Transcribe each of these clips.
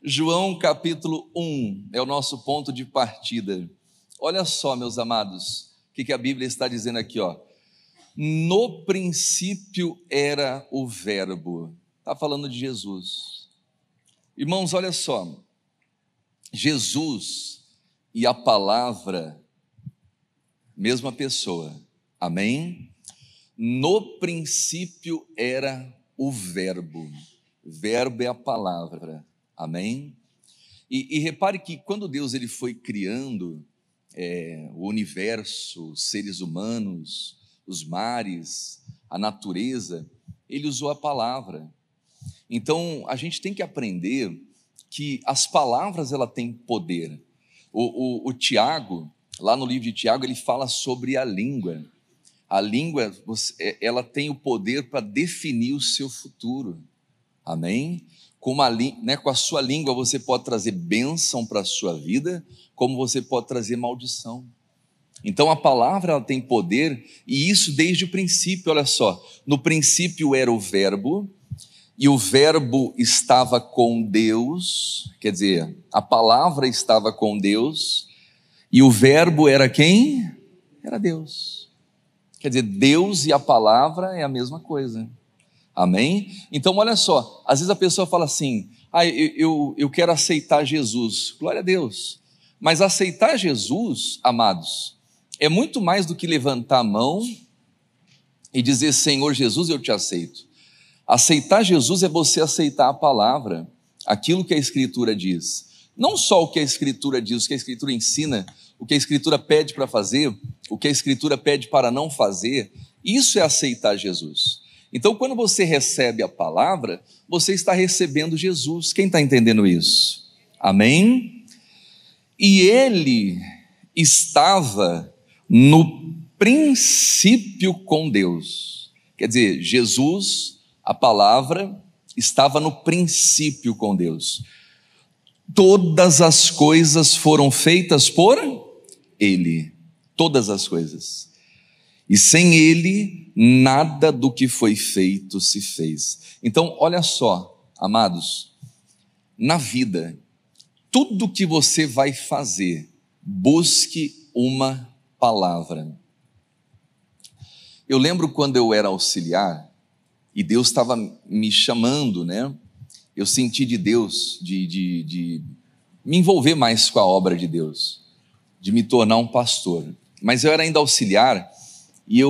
João capítulo 1 é o nosso ponto de partida. Olha só, meus amados, o que a Bíblia está dizendo aqui, ó. No princípio era o Verbo. Está falando de Jesus. Irmãos, olha só. Jesus e a palavra, mesma pessoa. Amém? No princípio era o Verbo. Verbo é a palavra. Amém? E repare que quando Deus ele foi criando o universo, os seres humanos, os mares, a natureza, ele usou a palavra. Então, a gente tem que aprender que as palavras ela têm poder. O Tiago, lá no livro de Tiago, ele fala sobre a língua. A língua, ela tem o poder para definir o seu futuro. Amém? Com a sua língua você pode trazer bênção para a sua vida, como você pode trazer maldição. Então a palavra ela tem poder, e isso desde o princípio. Olha só, no princípio era o Verbo, e o Verbo estava com Deus, quer dizer, a palavra estava com Deus, e o Verbo era quem? Era Deus. Quer dizer, Deus e a palavra é a mesma coisa. Amém? Então olha só, às vezes a pessoa fala assim, eu quero aceitar Jesus. Glória a Deus. Mas aceitar Jesus, amados, é muito mais do que levantar a mão e dizer, Senhor Jesus, eu te aceito. Aceitar Jesus é você aceitar a palavra, aquilo que a Escritura diz. Não só o que a Escritura diz, o que a Escritura ensina, o que a Escritura pede para fazer, o que a Escritura pede para não fazer, isso é aceitar Jesus. Então, quando você recebe a palavra, você está recebendo Jesus. Quem está entendendo isso? Amém? E ele estava no princípio com Deus. Quer dizer, Jesus, a palavra, estava no princípio com Deus. Todas as coisas foram feitas por ele. Todas as coisas. E sem ele, nada do que foi feito se fez. Então, olha só, amados, na vida, tudo que você vai fazer, busque uma palavra. Eu lembro quando eu era auxiliar, e Deus estava me chamando, né? Eu senti de Deus, de me envolver mais com a obra de Deus, de me tornar um pastor. Mas eu era ainda auxiliar, e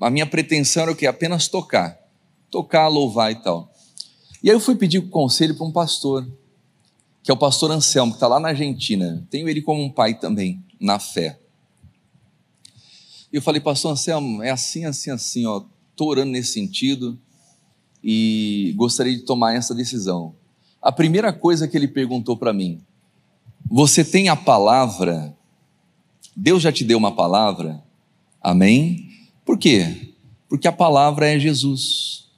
a minha pretensão era o quê? Apenas tocar, louvar e tal. E aí eu fui pedir conselho para um pastor, que é o pastor Anselmo, que está lá na Argentina. Tenho ele como um pai também, na fé. E eu falei, pastor Anselmo, é assim, ó, estou orando nesse sentido e gostaria de tomar essa decisão. A primeira coisa que ele perguntou para mim, você tem a palavra? Deus já te deu uma palavra? Amém? Por quê? Porque a palavra é Jesus.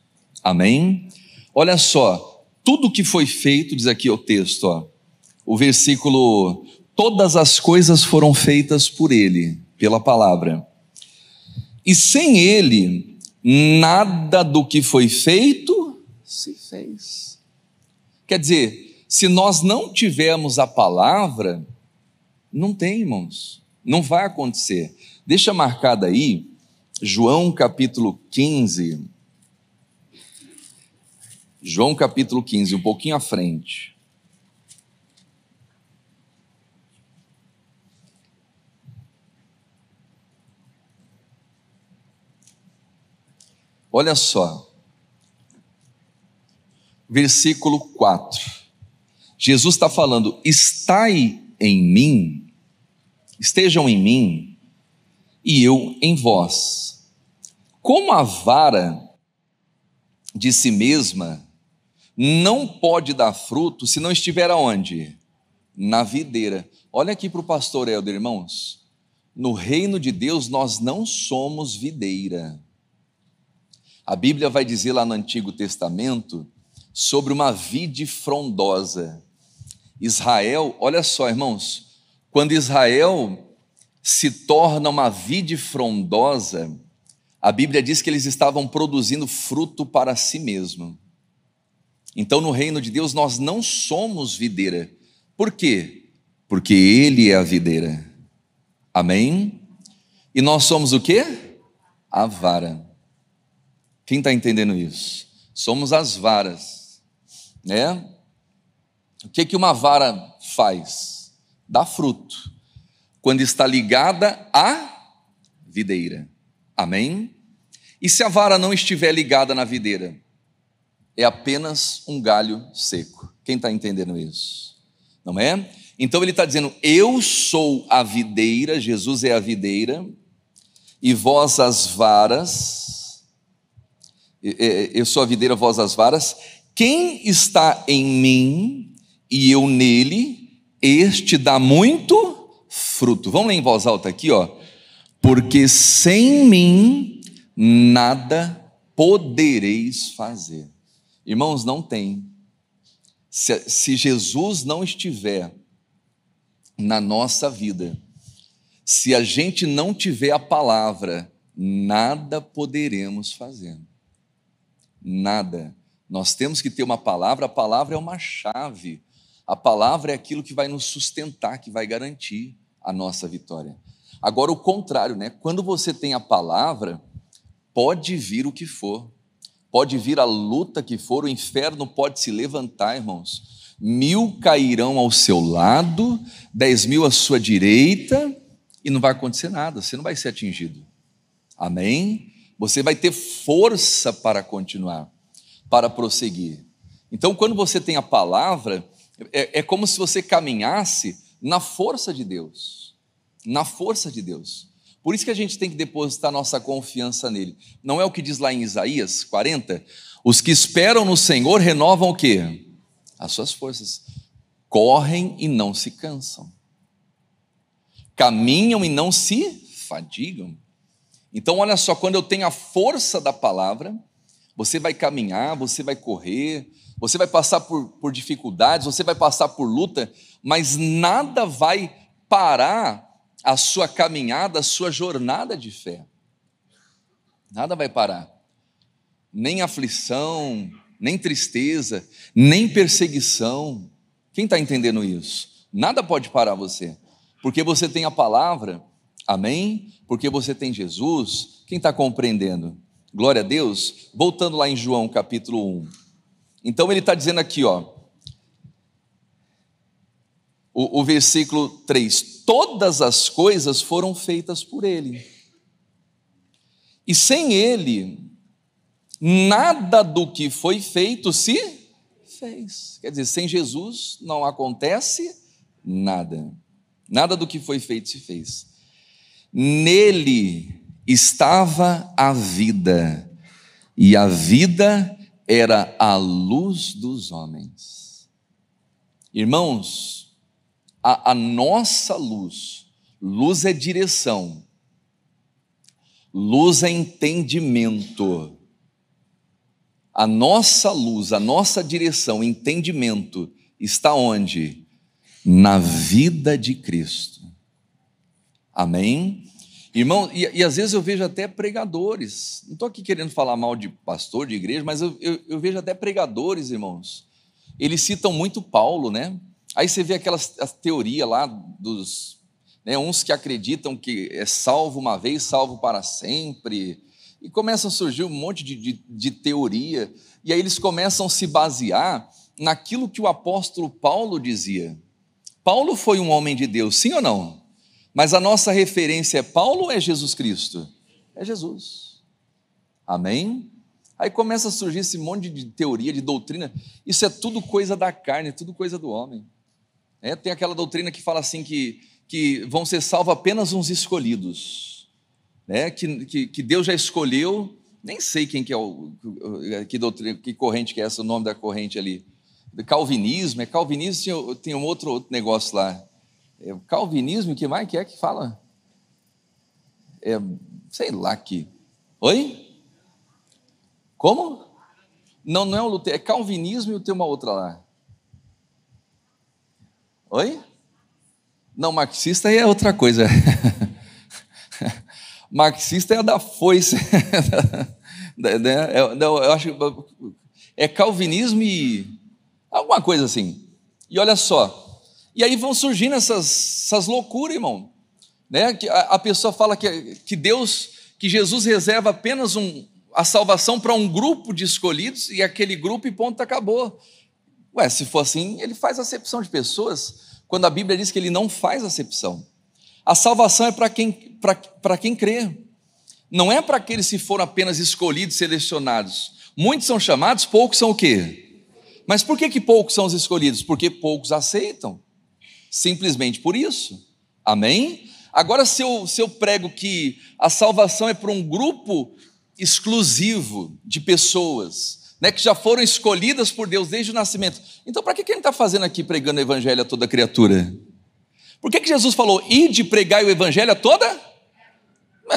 Amém? Olha só, tudo que foi feito, diz aqui o texto, ó, o versículo, todas as coisas foram feitas por ele, pela palavra. E sem ele, nada do que foi feito se fez. Quer dizer, se nós não tivermos a palavra, não tem, irmãos, não vai acontecer. Deixa marcado aí, João capítulo 15. João capítulo 15, um pouquinho à frente. Olha só, versículo 4. Jesus está falando, estai em mim, estejam em mim, e eu em vós. Como a vara de si mesma não pode dar fruto se não estiver aonde? Na videira. Olha aqui para o pastor Helder, irmãos. No reino de Deus nós não somos videira. A Bíblia vai dizer lá no Antigo Testamento sobre uma vide frondosa. Israel, olha só, irmãos, quando Israel se torna uma vide frondosa, a Bíblia diz que eles estavam produzindo fruto para si mesmo. Então, no reino de Deus, nós não somos videira. Por quê? Porque Ele é a videira. Amém? E nós somos o quê? A vara. Quem está entendendo isso? Somos as varas, né? O que uma vara faz? Dá fruto, quando está ligada à videira. Amém? E se a vara não estiver ligada na videira? É apenas um galho seco. Quem está entendendo isso? Não é? Então ele está dizendo, eu sou a videira, Jesus é a videira, e vós as varas, eu sou a videira, vós as varas, quem está em mim e eu nele, este dá muito fruto. Vamos ler em voz alta aqui, ó. Porque sem mim nada podereis fazer. Irmãos, não tem. Se Jesus não estiver na nossa vida, se a gente não tiver a palavra, nada poderemos fazer. Nada. Nós temos que ter uma palavra, a palavra é uma chave. A palavra é aquilo que vai nos sustentar, que vai garantir a nossa vitória. Agora, o contrário, né? Quando você tem a palavra, pode vir o que for, pode vir a luta que for, o inferno pode se levantar, irmãos. 1000 cairão ao seu lado, 10.000 à sua direita, e não vai acontecer nada, você não vai ser atingido. Amém? Você vai ter força para continuar, para prosseguir. Então, quando você tem a palavra, é como se você caminhasse na força de Deus. Na força de Deus. Por isso que a gente tem que depositar nossa confiança nele. Não é o que diz lá em Isaías 40? Os que esperam no Senhor renovam o quê? As suas forças. Correm e não se cansam. Caminham e não se fadigam. Então, olha só, quando eu tenho a força da palavra, você vai caminhar, você vai correr, você vai passar por dificuldades, você vai passar por luta, mas nada vai parar a sua caminhada, a sua jornada de fé. Nada vai parar. Nem aflição, nem tristeza, nem perseguição. Quem está entendendo isso? Nada pode parar você, porque você tem a palavra, amém? Porque você tem Jesus. Quem está compreendendo? Glória a Deus. Voltando lá em João capítulo 1. Então ele está dizendo aqui, ó, o versículo 3, todas as coisas foram feitas por ele, e sem ele, nada do que foi feito se fez. Quer dizer, sem Jesus não acontece nada, nada do que foi feito se fez. Nele estava a vida, e a vida era a luz dos homens. Irmãos, a nossa luz, luz é direção, luz é entendimento. A nossa luz, a nossa direção, entendimento, está onde? Na vida de Cristo. Amém? Irmão, e às vezes eu vejo até pregadores, não estou aqui querendo falar mal de pastor, de igreja, mas eu vejo até pregadores, irmãos, eles citam muito Paulo, né? Aí você vê aquelas teorias lá dos, né, uns que acreditam que é salvo uma vez, salvo para sempre, e começam a surgir um monte de teoria, e aí eles começam a se basear naquilo que o apóstolo Paulo dizia. Paulo foi um homem de Deus, sim ou não? Mas a nossa referência é Paulo ou é Jesus Cristo? É Jesus. Amém? Aí começa a surgir esse monte de teoria, de doutrina. Isso é tudo coisa da carne, é tudo coisa do homem. Tem aquela doutrina que fala assim que vão ser salvos apenas uns escolhidos, né? Que Deus já escolheu, nem sei quem que é que doutrina, que corrente que é essa, o nome da corrente ali. Calvinismo, calvinismo, tem um outro negócio lá. Calvinismo, que mais que é que fala? Sei lá que. Oi? Como? Não é o Lutero, é calvinismo e tem uma outra lá. Oi? Não, marxista é outra coisa. Marxista é a da foice. Eu acho É calvinismo e alguma coisa assim. E olha só, e aí vão surgindo essas loucuras, irmão, né? Que a pessoa fala que Deus, que Jesus reserva apenas a salvação para um grupo de escolhidos, e aquele grupo e ponto, acabou. Ué, se for assim, ele faz acepção de pessoas, quando a Bíblia diz que ele não faz acepção. A salvação é para quem crê, não é para aqueles que foram apenas escolhidos, selecionados. Muitos são chamados, poucos são o quê? Mas por que poucos são os escolhidos? Porque poucos aceitam, simplesmente por isso, amém? Agora, se eu prego que a salvação é para um grupo exclusivo de pessoas, né, que já foram escolhidas por Deus desde o nascimento, então para que ele está fazendo aqui pregando o evangelho a toda criatura? Por que Jesus falou, ide pregar o evangelho a toda?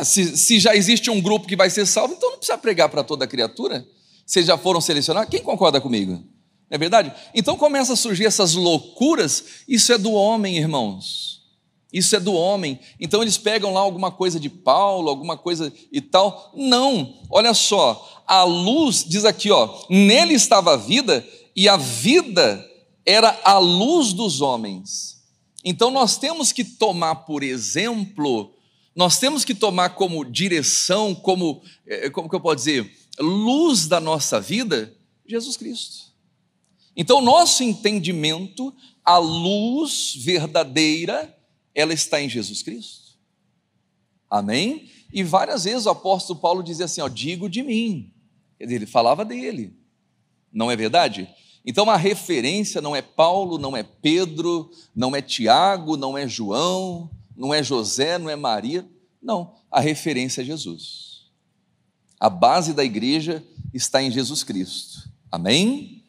Se já existe um grupo que vai ser salvo, então não precisa pregar para toda criatura. Vocês já foram selecionados? Quem concorda comigo? Não é verdade? Então começa a surgir essas loucuras. Isso é do homem, irmãos. Isso é do homem. Então eles pegam lá alguma coisa de Paulo, alguma coisa e tal. Não, olha só, a luz, diz aqui, ó, nele estava a vida, e a vida era a luz dos homens. Então nós temos que tomar por exemplo, nós temos que tomar como direção, como que eu posso dizer, luz da nossa vida, Jesus Cristo. Então nosso entendimento, a luz verdadeira, ela está em Jesus Cristo, amém? E várias vezes o apóstolo Paulo dizia assim, ó, digo de mim, quer dizer, ele falava dele, não é verdade? Então a referência não é Paulo, não é Pedro, não é Tiago, não é João, não é José, não é Maria, não, a referência é Jesus. A base da igreja está em Jesus Cristo, amém?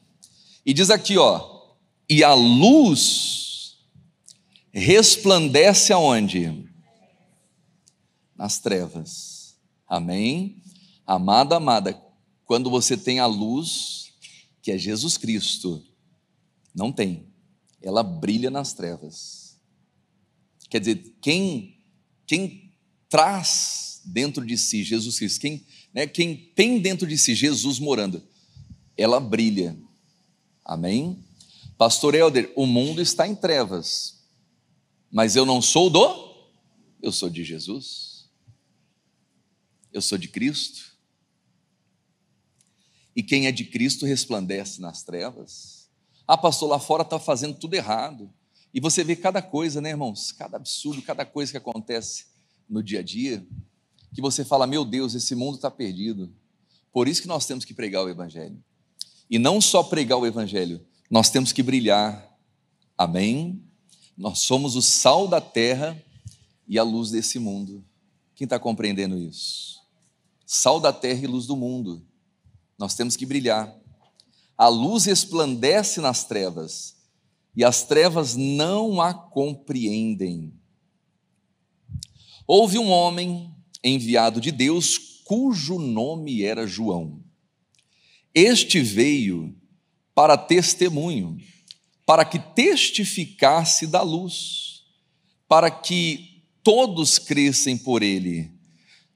E diz aqui, ó, e a luz resplandece aonde? Nas trevas, amém? Amada, amada, quando você tem a luz, que é Jesus Cristo, não tem, ela brilha nas trevas. Quer dizer, quem traz dentro de si Jesus Cristo, quem tem dentro de si Jesus morando, ela brilha, amém? Pastor Helder, o mundo está em trevas, mas eu não sou eu sou de Jesus, eu sou de Cristo, e quem é de Cristo resplandece nas trevas. Ah, pastor, lá fora está fazendo tudo errado, e você vê cada coisa, né, irmãos, cada absurdo, cada coisa que acontece no dia a dia, que você fala, meu Deus, esse mundo está perdido. Por isso que nós temos que pregar o evangelho, e não só pregar o evangelho, nós temos que brilhar, amém? Nós somos o sal da terra e a luz desse mundo. Quem está compreendendo isso? Sal da terra e luz do mundo, nós temos que brilhar. A luz resplandece nas trevas, e as trevas não a compreendem. Houve um homem enviado de Deus, cujo nome era João. Este veio para testemunho, para que testificasse da luz, para que todos crescem por ele.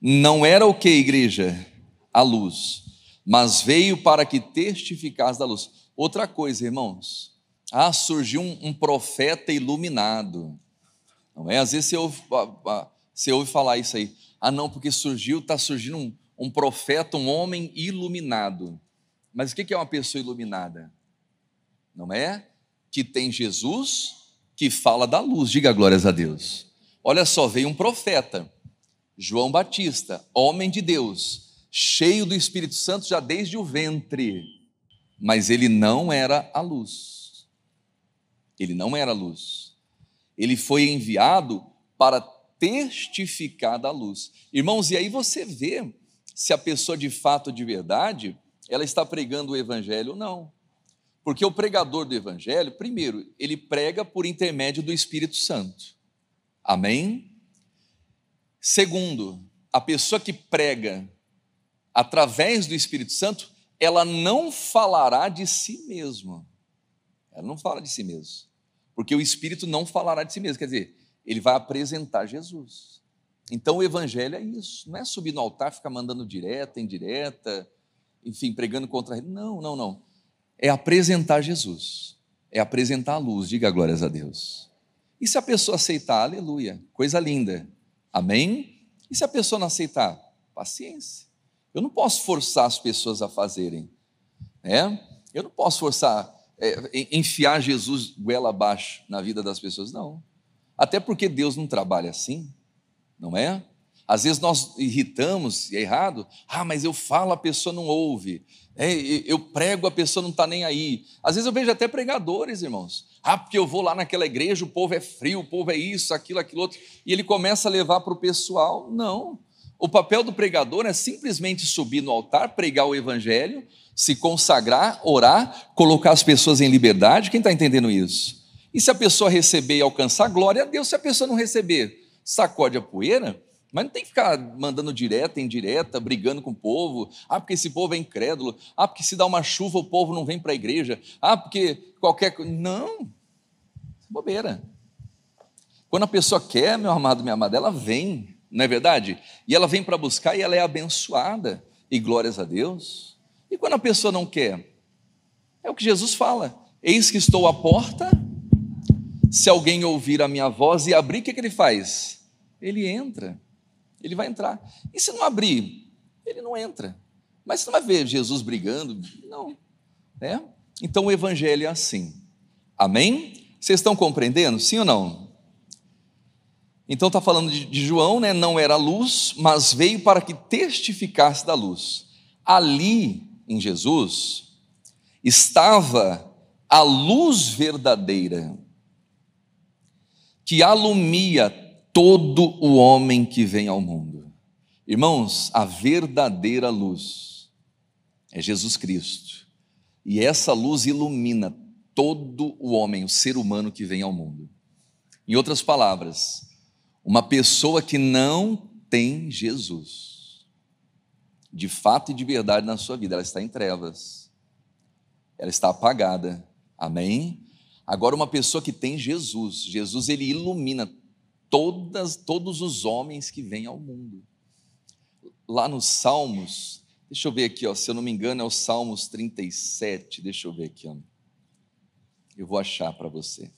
Não era o que, igreja? A luz, mas veio para que testificasse da luz. Outra coisa, irmãos, surgiu um profeta iluminado, não é? Às vezes você ouve falar isso aí, não, porque está surgindo um profeta, um homem iluminado. Mas o que é uma pessoa iluminada? Não é? Que tem Jesus, que fala da luz, diga glórias a Deus. Olha só, veio um profeta, João Batista, homem de Deus, cheio do Espírito Santo já desde o ventre, mas ele não era a luz, ele não era a luz, ele foi enviado para testificar da luz. Irmãos, e aí você vê se a pessoa de fato, de verdade, ela está pregando o evangelho ou não. Porque o pregador do evangelho, primeiro, ele prega por intermédio do Espírito Santo, amém? Segundo, a pessoa que prega através do Espírito Santo, ela não falará de si mesma, ela não fala de si mesma, porque o Espírito não falará de si mesmo, quer dizer, ele vai apresentar Jesus. Então o evangelho é isso, não é subir no altar, ficar mandando direta, indireta, enfim, pregando contra ele. Não, não, não. É apresentar Jesus, é apresentar a luz, diga glórias a Deus. E se a pessoa aceitar, aleluia, coisa linda, amém? E se a pessoa não aceitar, paciência. Eu não posso forçar as pessoas a fazerem, né? Eu não posso forçar, enfiar Jesus goela abaixo na vida das pessoas, não. Até porque Deus não trabalha assim, não é? Às vezes nós irritamos, e é errado, mas eu falo, a pessoa não ouve, eu prego, a pessoa não está nem aí. Às vezes eu vejo até pregadores, irmãos, porque eu vou lá naquela igreja, o povo é frio, o povo é isso, aquilo outro, e ele começa a levar para o pessoal. Não, o papel do pregador é simplesmente subir no altar, pregar o evangelho, se consagrar, orar, colocar as pessoas em liberdade. Quem está entendendo isso? E se a pessoa receber e alcançar, glória a Deus. Se a pessoa não receber, sacode a poeira. Mas não tem que ficar mandando direta, indireta, brigando com o povo. Porque esse povo é incrédulo. Porque se dá uma chuva o povo não vem para a igreja. Porque qualquer coisa. Não, bobeira. Quando a pessoa quer, meu amado, minha amada, ela vem, não é verdade? E ela vem para buscar e ela é abençoada. E glórias a Deus. E quando a pessoa não quer? É o que Jesus fala. Eis que estou à porta. Se alguém ouvir a minha voz e abrir, o que ele faz? Ele entra. Ele vai entrar. E se não abrir, ele não entra. Mas você não vai ver Jesus brigando? Não. Então o evangelho é assim. Amém? Vocês estão compreendendo? Sim ou não? Então está falando de João, né? Não era luz, mas veio para que testificasse da luz. Ali, em Jesus, estava a luz verdadeira, que alumia todo o homem que vem ao mundo. Irmãos, a verdadeira luz é Jesus Cristo. E essa luz ilumina todo o homem, o ser humano que vem ao mundo. Em outras palavras, uma pessoa que não tem Jesus, de fato e de verdade na sua vida, ela está em trevas, ela está apagada, amém? Agora uma pessoa que tem Jesus, Jesus ele ilumina todos os homens que vêm ao mundo. Lá nos Salmos, deixa eu ver aqui, se eu não me engano é o Salmos 37, deixa eu ver aqui, eu vou achar para você.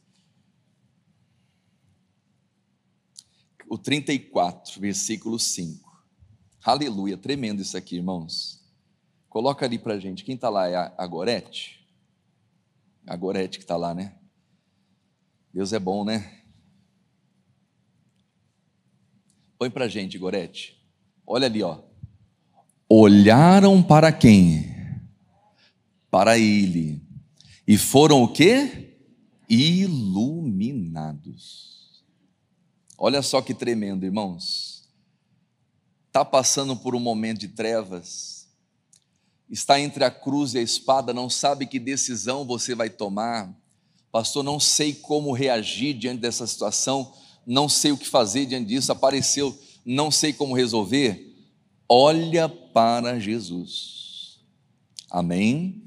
O 34, versículo 5. Aleluia, tremendo isso aqui, irmãos. Coloca ali para a gente, quem está lá é a Gorete? A Gorete que está lá, né? Deus é bom, né? Põe para a gente, Gorete. Olha ali, Olharam para quem? Para ele. E foram o quê? Iluminados. Olha só que tremendo, irmãos. Está passando por um momento de trevas, está entre a cruz e a espada, não sabe que decisão você vai tomar. Pastor, não sei como reagir diante dessa situação, não sei o que fazer diante disso, apareceu, não sei como resolver. Olha para Jesus, amém?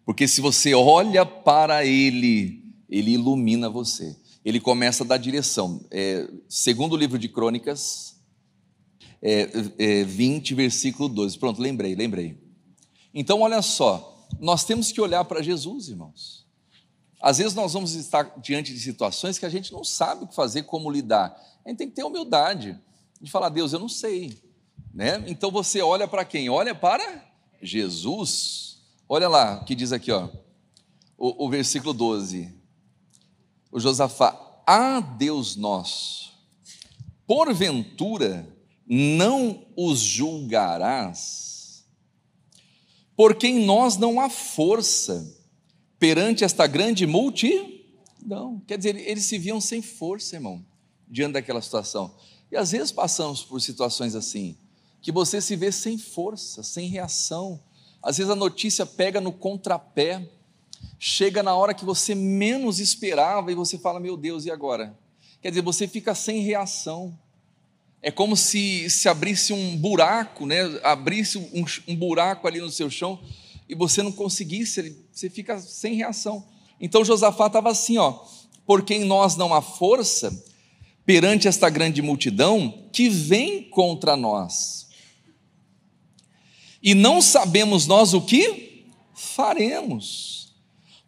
Porque se você olha para Ele, Ele ilumina você, Ele começa a dar direção. Segundo o livro de Crônicas, 20, versículo 12, pronto, lembrei. Então olha só, nós temos que olhar para Jesus, irmãos. Às vezes nós vamos estar diante de situações que a gente não sabe o que fazer, como lidar. A gente tem que ter humildade de falar, Deus, eu não sei, né? Então você olha para quem? Olha para Jesus. Olha lá o que diz aqui, o versículo 12. O Josafá, Deus nosso, porventura não os julgarás, porque em nós não há força perante esta grande multidão. Quer dizer, eles se viam sem força, irmão, diante daquela situação. E às vezes passamos por situações assim, que você se vê sem força, sem reação. Às vezes a notícia pega no contrapé, chega na hora que você menos esperava e você fala, meu Deus, e agora? Quer dizer, você fica sem reação. É como se abrisse um buraco, né? Abrisse um buraco ali no seu chão e você não conseguisse, você fica sem reação. Então Josafá estava assim, porque em nós não há força perante esta grande multidão que vem contra nós. e não sabemos nós o que faremos.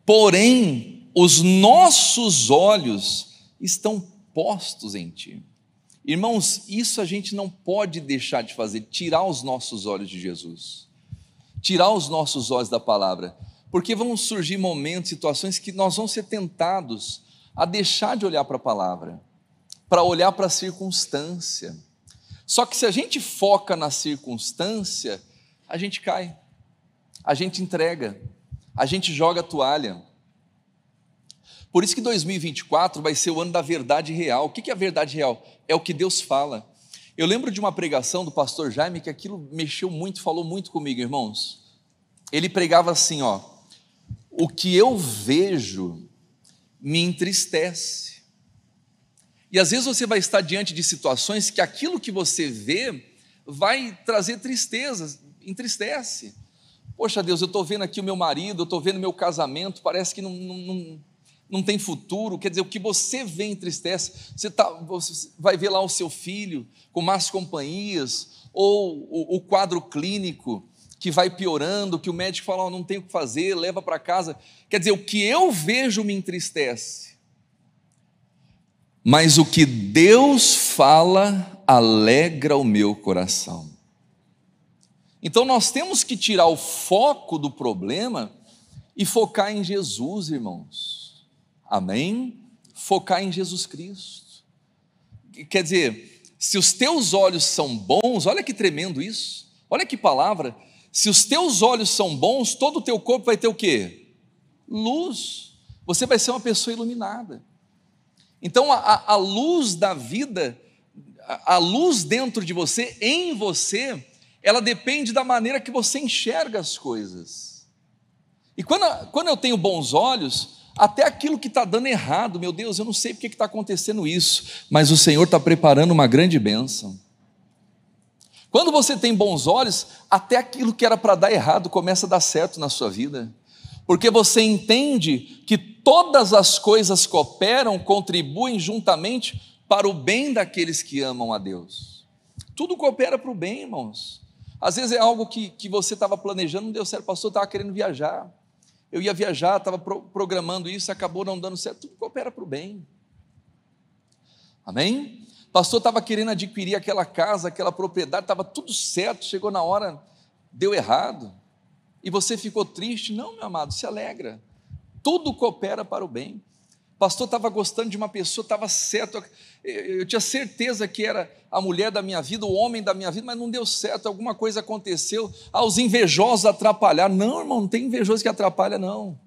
Porém, os nossos olhos estão postos em ti. Irmãos, isso a gente não pode deixar de fazer, tirar os nossos olhos de Jesus, tirar os nossos olhos da palavra, porque vão surgir momentos, situações que nós vamos ser tentados a deixar de olhar para a palavra, para olhar para a circunstância. Só que se a gente foca na circunstância, a gente cai, a gente entrega, a gente joga a toalha. Por isso que 2024 vai ser o ano da verdade real. O que é a verdade real? É o que Deus fala. Eu lembro de uma pregação do pastor Jaime, que aquilo mexeu muito, falou muito comigo, irmãos. Ele pregava assim, ó: o que eu vejo me entristece. E às vezes você vai estar diante de situações que aquilo que você vê vai trazer tristeza, entristece. Poxa Deus, eu estou vendo aqui o meu marido, eu estou vendo meu casamento, parece que não tem futuro. Quer dizer, o que você vê entristece. Você vai ver lá o seu filho com más companhias, ou o quadro clínico que vai piorando, que o médico fala, oh, não tem o que fazer, leva para casa. Quer dizer, o que eu vejo me entristece, mas o que Deus fala alegra o meu coração. Então nós temos que tirar o foco do problema e focar em Jesus, irmãos. Amém? Focar em Jesus Cristo. Quer dizer, se os teus olhos são bons, olha que tremendo isso, olha que palavra. Se os teus olhos são bons, todo o teu corpo vai ter o quê? Luz. Você vai ser uma pessoa iluminada. Então a luz da vida, a luz dentro de você, em você, ela depende da maneira que você enxerga as coisas. E quando eu tenho bons olhos, até aquilo que está dando errado, meu Deus, eu não sei porque está acontecendo isso, mas o Senhor está preparando uma grande bênção. Quando você tem bons olhos, até aquilo que era para dar errado começa a dar certo na sua vida, porque você entende que todas as coisas cooperam, contribuem juntamente para o bem daqueles que amam a Deus. Tudo coopera para o bem, irmãos. Às vezes é algo que você estava planejando, não deu certo, pastor, estava querendo viajar, eu ia viajar, estava programando isso, acabou não dando certo, tudo coopera para o bem. Amém? Pastor estava querendo adquirir aquela casa, aquela propriedade, estava tudo certo, chegou na hora, deu errado, e você ficou triste. Não, meu amado, se alegra, tudo coopera para o bem. Pastor estava gostando de uma pessoa, estava certo, eu tinha certeza que era a mulher da minha vida, o homem da minha vida, mas não deu certo, alguma coisa aconteceu, os invejosos atrapalharam. Não, irmão, não tem invejoso que atrapalha, não.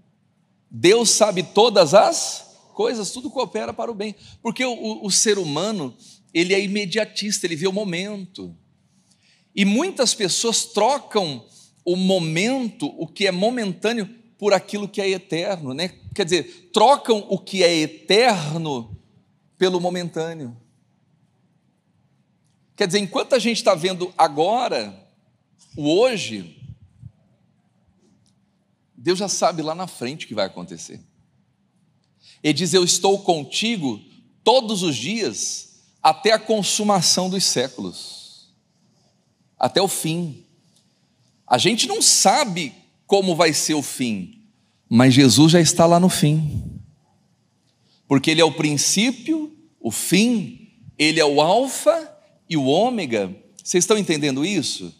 Deus sabe todas as coisas, tudo coopera para o bem, porque o ser humano, ele é imediatista, ele vê o momento, e muitas pessoas trocam o momento, o que é momentâneo, por aquilo que é eterno, né? Quer dizer, trocam o que é eterno pelo momentâneo. Quer dizer, enquanto a gente está vendo agora, o hoje, Deus já sabe lá na frente o que vai acontecer. Ele diz, eu estou contigo todos os dias, até a consumação dos séculos, até o fim. A gente não sabe como vai ser o fim, mas Jesus já está lá no fim, porque Ele é o princípio, o fim, Ele é o alfa e o ômega. Vocês estão entendendo isso?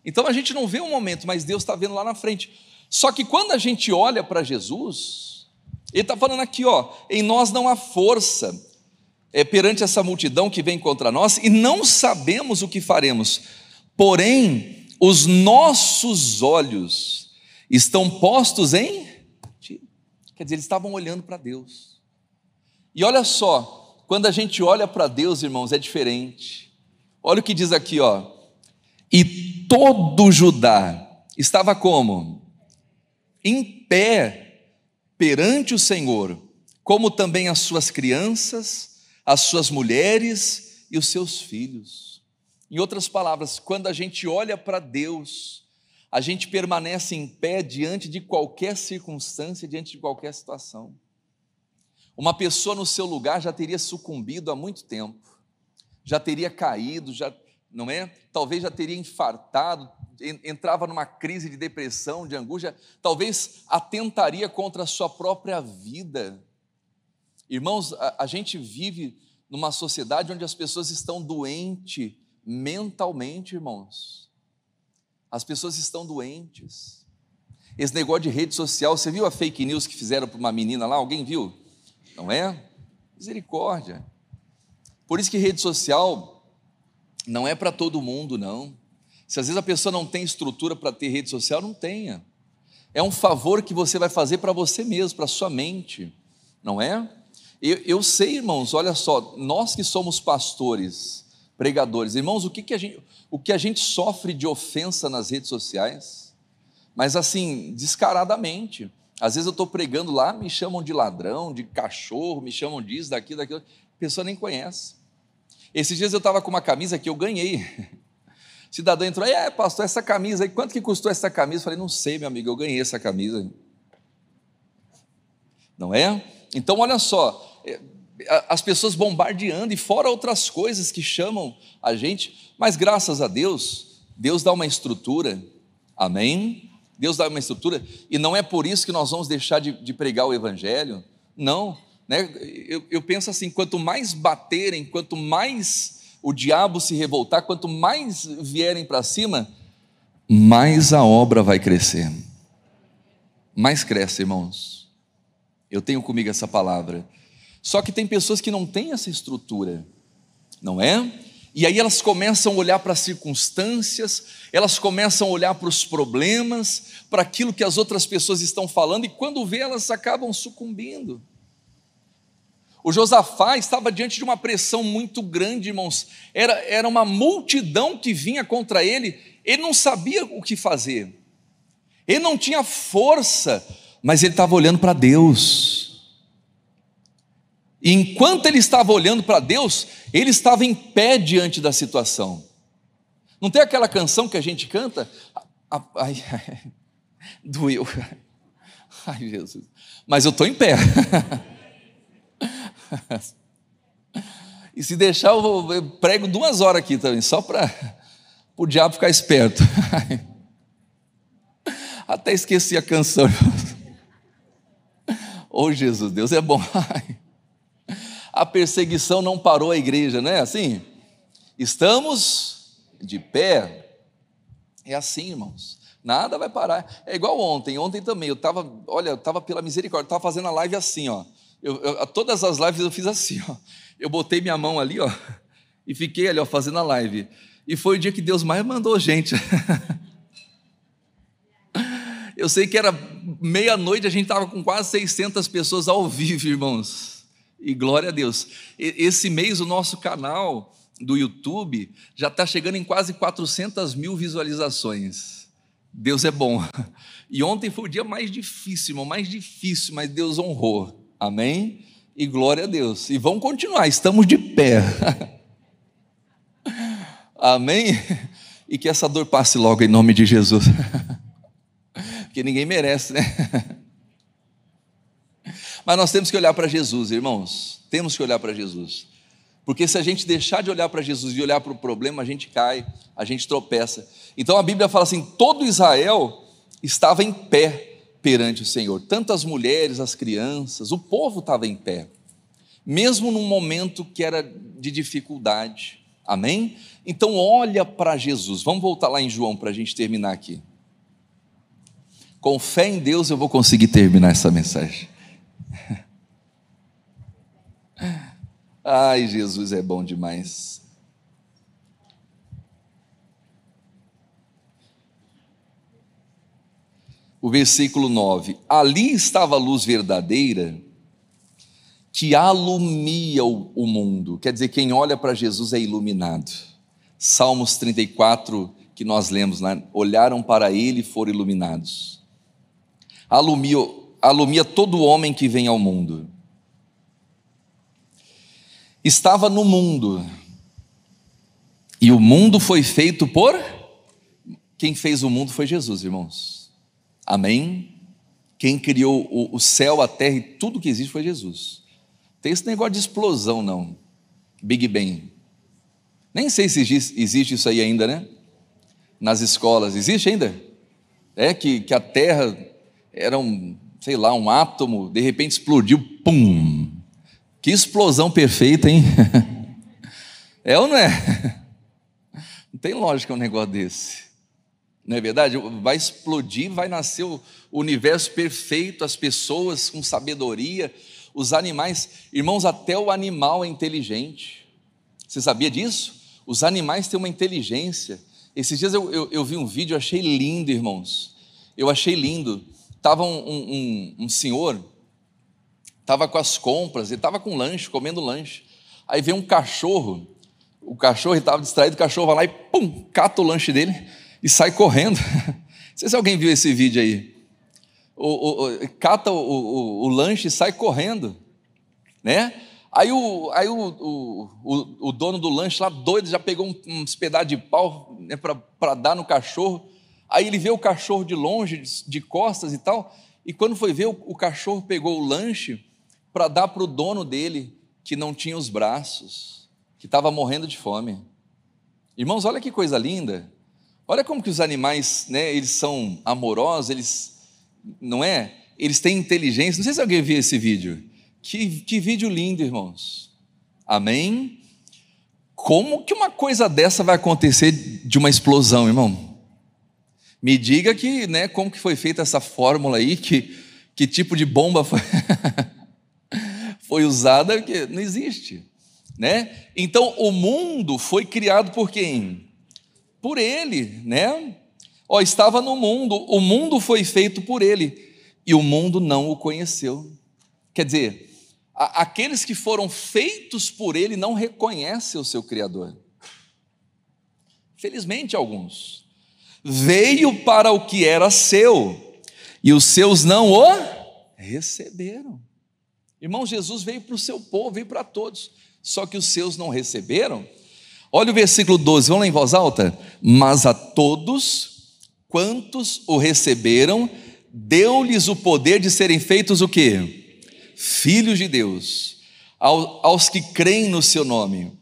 Então a gente não vê um momento, mas Deus está vendo lá na frente. Só que quando a gente olha para Jesus, Ele está falando aqui, ó, em nós não há força perante essa multidão que vem contra nós, e não sabemos o que faremos, porém os nossos olhos estão postos em ti. Quer dizer, eles estavam olhando para Deus. E olha só, quando a gente olha para Deus, irmãos, é diferente. Olha o que diz aqui, ó. E todo Judá estava como? Em pé perante o Senhor, como também as suas crianças, as suas mulheres e os seus filhos. Em outras palavras, quando a gente olha para Deus, a gente permanece em pé diante de qualquer circunstância, diante de qualquer situação. Uma pessoa no seu lugar já teria sucumbido há muito tempo, já teria caído, já, não é? Talvez já teria infartado, entrava numa crise de depressão, de angústia, talvez atentaria contra a sua própria vida. Irmãos, a gente vive numa sociedade onde as pessoas estão doentes mentalmente, irmãos. As pessoas estão doentes. Esse negócio de rede social, você viu a fake news que fizeram para uma menina lá? Alguém viu? Não é? Misericórdia. Por isso que rede social não é para todo mundo, não. Se às vezes a pessoa não tem estrutura para ter rede social, não tenha. É um favor que você vai fazer para você mesmo, para a sua mente, não é? Eu sei, irmãos, olha só, nós que somos pastores, pregadores, irmãos, o que a gente sofre de ofensa nas redes sociais, mas assim, descaradamente. Às vezes eu estou pregando lá, me chamam de ladrão, de cachorro, me chamam disso, daquilo, a pessoa nem conhece. Esses dias eu estava com uma camisa que eu ganhei. O cidadão entrou, pastor, essa camisa aí, quanto que custou essa camisa? Eu falei, não sei, meu amigo, eu ganhei essa camisa. Não é? Então, olha só, as pessoas bombardeando, e fora outras coisas que chamam a gente, mas graças a Deus, Deus dá uma estrutura, amém? Deus dá uma estrutura, e não é por isso que nós vamos deixar de pregar o evangelho, não, né? Eu penso assim, quanto mais baterem, quanto mais o diabo se revoltar, quanto mais vierem para cima, mais a obra vai crescer, mais cresce, irmãos. Eu tenho comigo essa palavra. Só que tem pessoas que não têm essa estrutura, não é? E aí elas começam a olhar para as circunstâncias, elas começam a olhar para os problemas, para aquilo que as outras pessoas estão falando, e quando vê, elas acabam sucumbindo. O Josafá estava diante de uma pressão muito grande, irmãos. Era uma multidão que vinha contra ele, ele não sabia o que fazer, ele não tinha força, mas ele estava olhando para Deus. E enquanto ele estava olhando para Deus, ele estava em pé diante da situação. Não tem aquela canção que a gente canta? Ai, doeu. Ai, Jesus. Mas eu estou em pé. E se deixar, eu prego 2 horas aqui também, só para o diabo ficar esperto. Até esqueci a canção. Oh, Jesus, Deus é bom. A perseguição não parou a igreja, não é assim? Estamos de pé. É assim, irmãos. Nada vai parar. É igual ontem também. Eu estava pela misericórdia, estava fazendo a live assim, ó. Todas as lives eu fiz assim, ó. Eu botei minha mão ali, ó, e fiquei ali, ó, fazendo a live. E foi o dia que Deus mais mandou gente. Eu sei que era meia-noite, a gente estava com quase 600 pessoas ao vivo, irmãos. E glória a Deus. Esse mês o nosso canal do YouTube já está chegando em quase 400 mil visualizações. Deus é bom. E ontem foi o dia mais difícil, irmão, mais difícil, mas Deus honrou. Amém? E glória a Deus. E vamos continuar, estamos de pé. Amém? E que essa dor passe logo em nome de Jesus. Porque ninguém merece, né? Mas nós temos que olhar para Jesus, irmãos. Temos que olhar para Jesus. Porque se a gente deixar de olhar para Jesus e olhar para o problema, a gente cai, a gente tropeça. Então a Bíblia fala assim: todo Israel estava em pé perante o Senhor. Tanto as mulheres, as crianças, o povo estava em pé. Mesmo num momento que era de dificuldade. Amém? Então olha para Jesus. Vamos voltar lá em João para a gente terminar aqui. Com fé em Deus eu vou conseguir terminar essa mensagem. Ai, Jesus é bom demais. O versículo 9: ali estava a luz verdadeira que alumia o mundo. Quer dizer, quem olha para Jesus é iluminado. Salmos 34, que nós lemos lá: olharam para ele e foram iluminados. Alumia todo homem que vem ao mundo. Estava no mundo, e o mundo foi feito por... Quem fez o mundo foi Jesus, irmãos. Amém? Quem criou o céu, a terra e tudo que existe foi Jesus. Tem esse negócio de explosão, não. Big Bang. Nem sei se existe isso aí ainda, né? nas escolas, existe ainda? Que a Terra era sei lá, um átomo, de repente explodiu, pum! Que explosão perfeita, hein? É ou não é? Não tem lógica um negócio desse, não é verdade? Vai explodir, vai nascer o universo perfeito, as pessoas com sabedoria, os animais, irmãos, até o animal é inteligente. Você sabia disso? Os animais têm uma inteligência. Esses dias eu vi um vídeo, eu achei lindo, irmãos. Eu achei lindo. Estava um senhor, estava com as compras, ele estava com lanche, comendo lanche. Aí veio um cachorro, o cachorro estava distraído, o cachorro vai lá e pum, cata o lanche dele e sai correndo. Não sei se alguém viu esse vídeo aí. Cata o lanche e sai correndo, né? Aí o dono do lanche lá, doido, já pegou uns pedaços de pau, né, para dar no cachorro. Aí ele vê o cachorro de longe, de costas e tal, e quando foi ver, o cachorro pegou o lanche para dar para o dono dele, que não tinha os braços, que estava morrendo de fome. Irmãos, olha que coisa linda. Olha como que os animais, né, eles são amorosos, eles, não é? Eles têm inteligência. Não sei se alguém viu esse vídeo. Que vídeo lindo, irmãos. Amém? Como que uma coisa dessa vai acontecer de uma explosão, irmão? Me diga que, né, como que foi feita essa fórmula aí, que tipo de bomba foi usada, que não existe, né? Então, o mundo foi criado por quem? Por Ele, né? Estava no mundo, o mundo foi feito por Ele, e o mundo não o conheceu. Quer dizer, aqueles que foram feitos por Ele não reconhecem o seu Criador. Felizmente, alguns. Veio para o que era seu, e os seus não o receberam. Irmão, Jesus veio para o seu povo, veio para todos, só que os seus não receberam. Olha o versículo 12, vamos lá em voz alta. Mas a todos quantos o receberam, deu-lhes o poder de serem feitos o quê? Filhos de Deus, aos que creem no seu nome,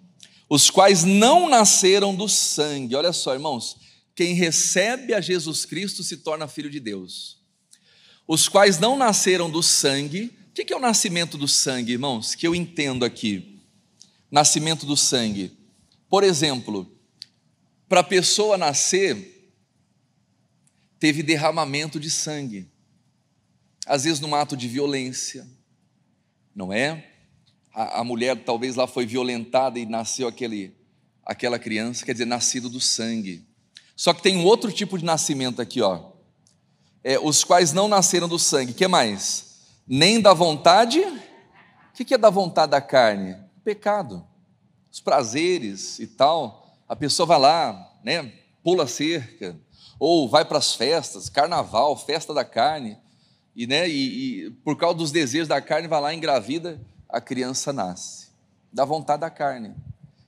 os quais não nasceram do sangue. Olha só, irmãos, quem recebe a Jesus Cristo se torna filho de Deus. Os quais não nasceram do sangue. O que é o nascimento do sangue, irmãos? Que eu entendo aqui. Nascimento do sangue. Por exemplo, para a pessoa nascer, teve derramamento de sangue. Às vezes num ato de violência, não é? A mulher talvez lá foi violentada e nasceu aquela criança, quer dizer, nascido do sangue. Só que tem um outro tipo de nascimento aqui, os quais não nasceram do sangue. O que mais? Nem da vontade. O que é da vontade da carne? O pecado, os prazeres e tal. A pessoa vai lá, né, pula a cerca, ou vai para as festas, carnaval, festa da carne, e por causa dos desejos da carne, vai lá, engravida, a criança nasce. Da vontade da carne.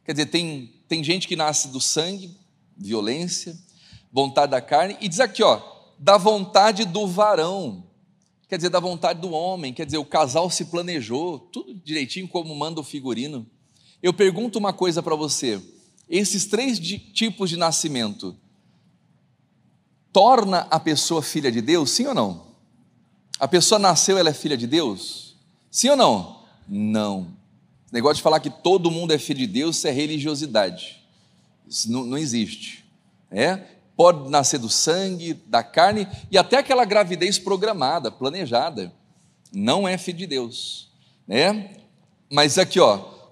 Quer dizer, tem gente que nasce do sangue, violência, vontade da carne, e diz aqui, da vontade do varão, quer dizer, da vontade do homem, quer dizer, o casal se planejou, tudo direitinho como manda o figurino. Eu pergunto uma coisa para você, esses 3 tipos de nascimento, torna a pessoa filha de Deus, sim ou não? A pessoa nasceu, ela é filha de Deus? Sim ou não? Não. Esse negócio de falar que todo mundo é filho de Deus, isso é religiosidade. Isso não existe. Pode nascer do sangue, da carne, e até aquela gravidez programada, planejada, não é filho de Deus, né? Mas aqui,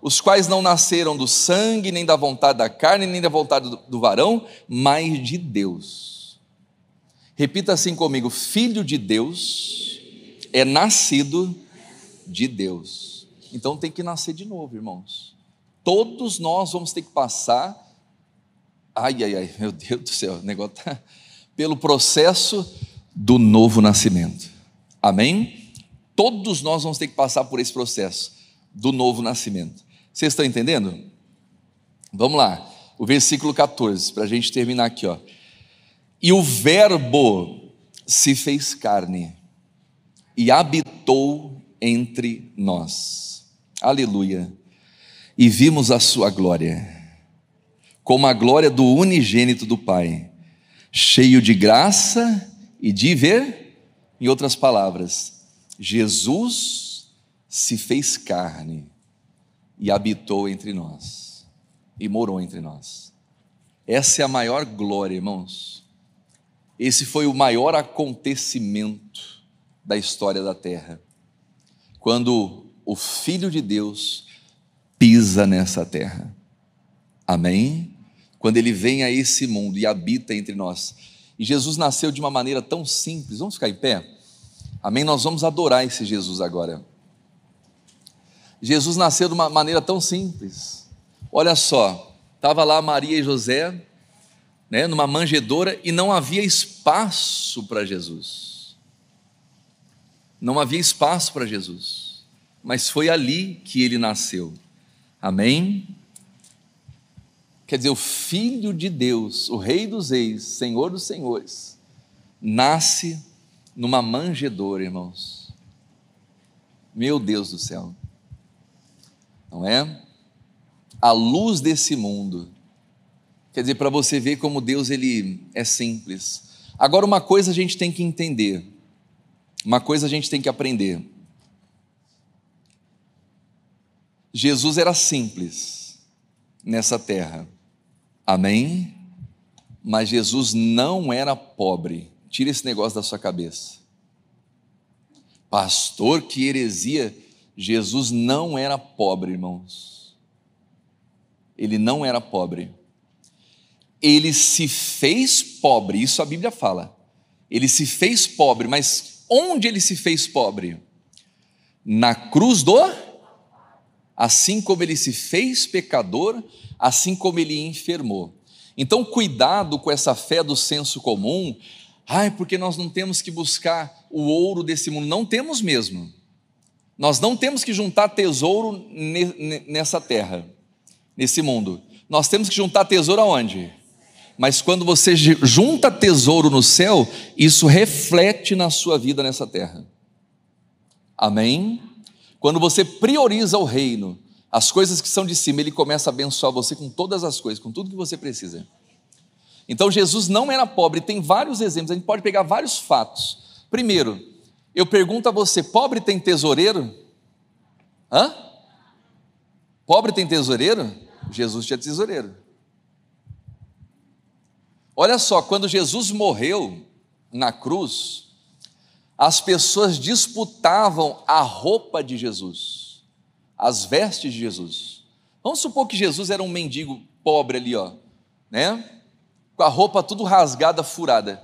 os quais não nasceram do sangue, nem da vontade da carne, nem da vontade do varão, mas de Deus. Repita assim comigo: filho de Deus é nascido de Deus. Então tem que nascer de novo, irmãos. Todos nós vamos ter que passar, meu Deus do céu, o negócio está pelo processo do novo nascimento. Amém? Todos nós vamos ter que passar por esse processo do novo nascimento. Vocês estão entendendo? Vamos lá, o versículo 14, para a gente terminar aqui, E o Verbo se fez carne e habitou entre nós. Aleluia. E vimos a sua glória, como a glória do unigênito do Pai, cheio de graça e de ver. Em outras palavras, Jesus se fez carne e habitou entre nós, e morou entre nós. Essa é a maior glória, irmãos. Esse foi o maior acontecimento da história da terra, quando o Filho de Deus pisa nessa terra. Amém? Quando ele vem a esse mundo e habita entre nós. E Jesus nasceu de uma maneira tão simples. Vamos ficar em pé? Amém? Nós vamos adorar esse Jesus agora. Jesus nasceu de uma maneira tão simples. Olha só, estava lá Maria e José, né, numa manjedoura, e não havia espaço para Jesus. Não havia espaço para Jesus. Mas foi ali que ele nasceu. Amém? Quer dizer, o Filho de Deus, o Rei dos Reis, Senhor dos Senhores, nasce numa manjedoura, irmãos. Meu Deus do céu. Não é? A luz desse mundo. Quer dizer, para você ver como Deus ele é simples. Agora, uma coisa a gente tem que entender. Uma coisa a gente tem que aprender. Jesus era simples nessa terra. Amém? Mas Jesus não era pobre. Tira esse negócio da sua cabeça. Pastor, que heresia. Jesus não era pobre, irmãos. Ele não era pobre. Ele se fez pobre, isso a Bíblia fala. Ele se fez pobre, mas onde ele se fez pobre? Na cruz do... Assim como ele se fez pecador, assim como ele enfermou. Então, cuidado com essa fé do senso comum. Porque nós não temos que buscar o ouro desse mundo. Não temos mesmo. Nós não temos que juntar tesouro nessa terra, nesse mundo. Nós temos que juntar tesouro aonde? Mas quando você junta tesouro no céu, isso reflete na sua vida nessa terra. Amém? Quando você prioriza o reino, as coisas que são de cima, ele começa a abençoar você com todas as coisas, com tudo que você precisa. Então Jesus não era pobre, tem vários exemplos, a gente pode pegar vários fatos. Primeiro, eu pergunto a você, pobre tem tesoureiro? Pobre tem tesoureiro? Jesus tinha tesoureiro. Olha só, quando Jesus morreu na cruz, as pessoas disputavam a roupa de Jesus, as vestes de Jesus. Vamos supor que Jesus era um mendigo pobre ali, né? Com a roupa tudo rasgada, furada.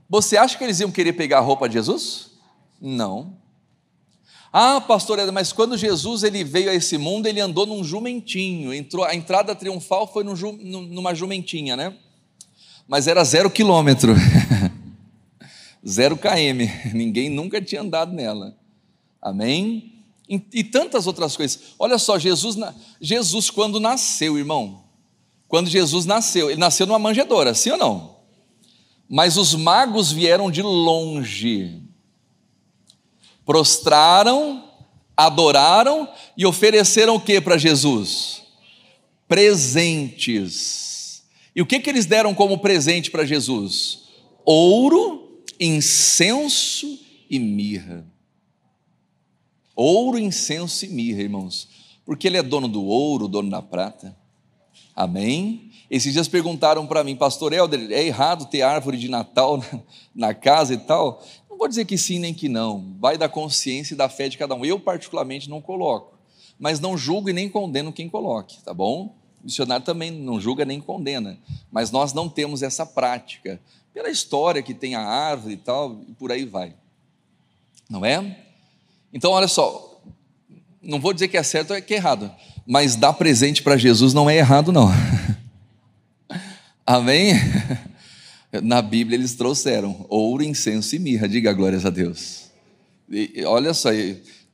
Você acha que eles iam querer pegar a roupa de Jesus? Não. Pastor, mas quando Jesus ele veio a esse mundo, ele andou num jumentinho, a entrada triunfal foi numa jumentinha, né? Mas era 0 quilômetro, 0 km, ninguém nunca tinha andado nela. Amém? E tantas outras coisas. Olha só, Jesus quando nasceu, irmão, quando Jesus nasceu, ele nasceu numa manjedoura, sim ou não? Mas os magos vieram de longe, prostraram, adoraram e ofereceram o que para Jesus? Presentes. E o que eles deram como presente para Jesus? Ouro, incenso e mirra. Ouro, incenso e mirra, irmãos. Porque ele é dono do ouro, dono da prata. Amém? Esses dias perguntaram para mim, pastor Helder, é errado ter árvore de Natal na casa e tal? Não vou dizer que sim nem que não, vai da consciência e da fé de cada um. Eu particularmente não coloco, mas não julgo e nem condeno quem coloque, tá bom? O missionário também não julga nem condena, mas nós não temos essa prática, pela história que tem a árvore e tal, e por aí vai, não é? Então olha só, não vou dizer que é certo ou que é errado, mas dar presente para Jesus não é errado não. Amém? Na Bíblia eles trouxeram ouro, incenso e mirra, diga glórias a Deus. E olha só,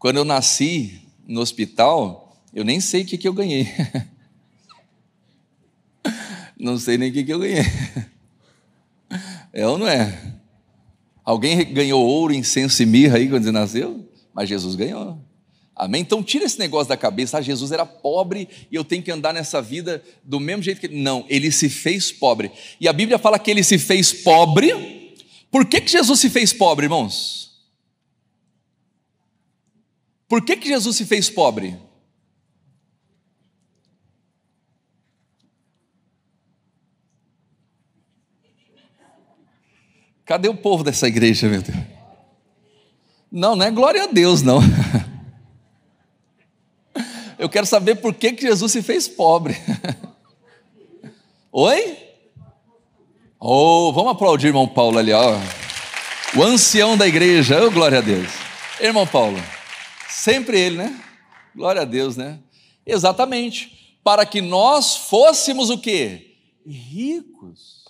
quando eu nasci no hospital, eu nem sei o que eu ganhei. Não sei nem o que eu ganhei. É ou não é? Alguém ganhou ouro, incenso e mirra aí quando você nasceu? Mas Jesus ganhou. Amém? Então tira esse negócio da cabeça, Jesus era pobre e eu tenho que andar nessa vida do mesmo jeito que ele. Não, ele se fez pobre. E a Bíblia fala que ele se fez pobre. Por que Jesus se fez pobre, irmãos? Por que Jesus se fez pobre? Cadê o povo dessa igreja, meu Deus? Não, não é glória a Deus, não. Eu quero saber por que Jesus se fez pobre. Oi? Oh, vamos aplaudir o irmão Paulo ali, ó. O ancião da igreja, oh, glória a Deus. Irmão Paulo, sempre ele, né? Glória a Deus, né? Exatamente, para que nós fôssemos o quê? Ricos.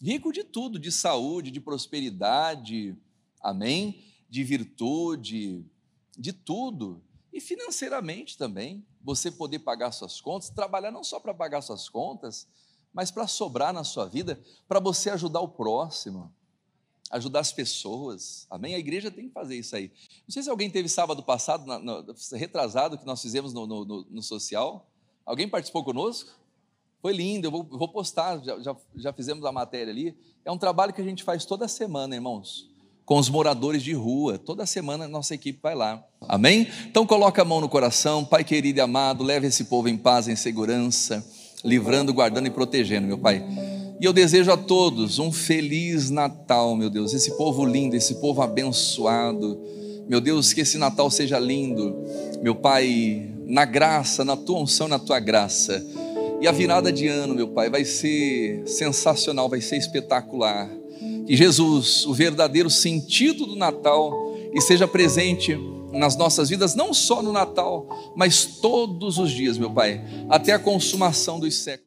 Rico de tudo, de saúde, de prosperidade, amém? De virtude, de tudo. E financeiramente também, você poder pagar suas contas, trabalhar não só para pagar suas contas, mas para sobrar na sua vida, para você ajudar o próximo, ajudar as pessoas, amém? A igreja tem que fazer isso aí. Não sei se alguém teve sábado passado, retrasado, que nós fizemos no social. Alguém participou conosco? Foi lindo, eu vou postar, já fizemos a matéria ali. É um trabalho que a gente faz toda semana, irmãos, com os moradores de rua. Toda semana a nossa equipe vai lá, amém? Então coloca a mão no coração. Pai querido e amado, leve esse povo em paz, em segurança, livrando, guardando e protegendo, meu Pai. E eu desejo a todos um feliz Natal, meu Deus, esse povo lindo, esse povo abençoado, meu Deus, que esse Natal seja lindo, meu Pai, na graça, na tua unção, na tua graça. E a virada de ano, meu Pai, vai ser sensacional, vai ser espetacular. Que Jesus, o verdadeiro sentido do Natal, esteja presente nas nossas vidas, não só no Natal, mas todos os dias, meu Pai, até a consumação dos séculos.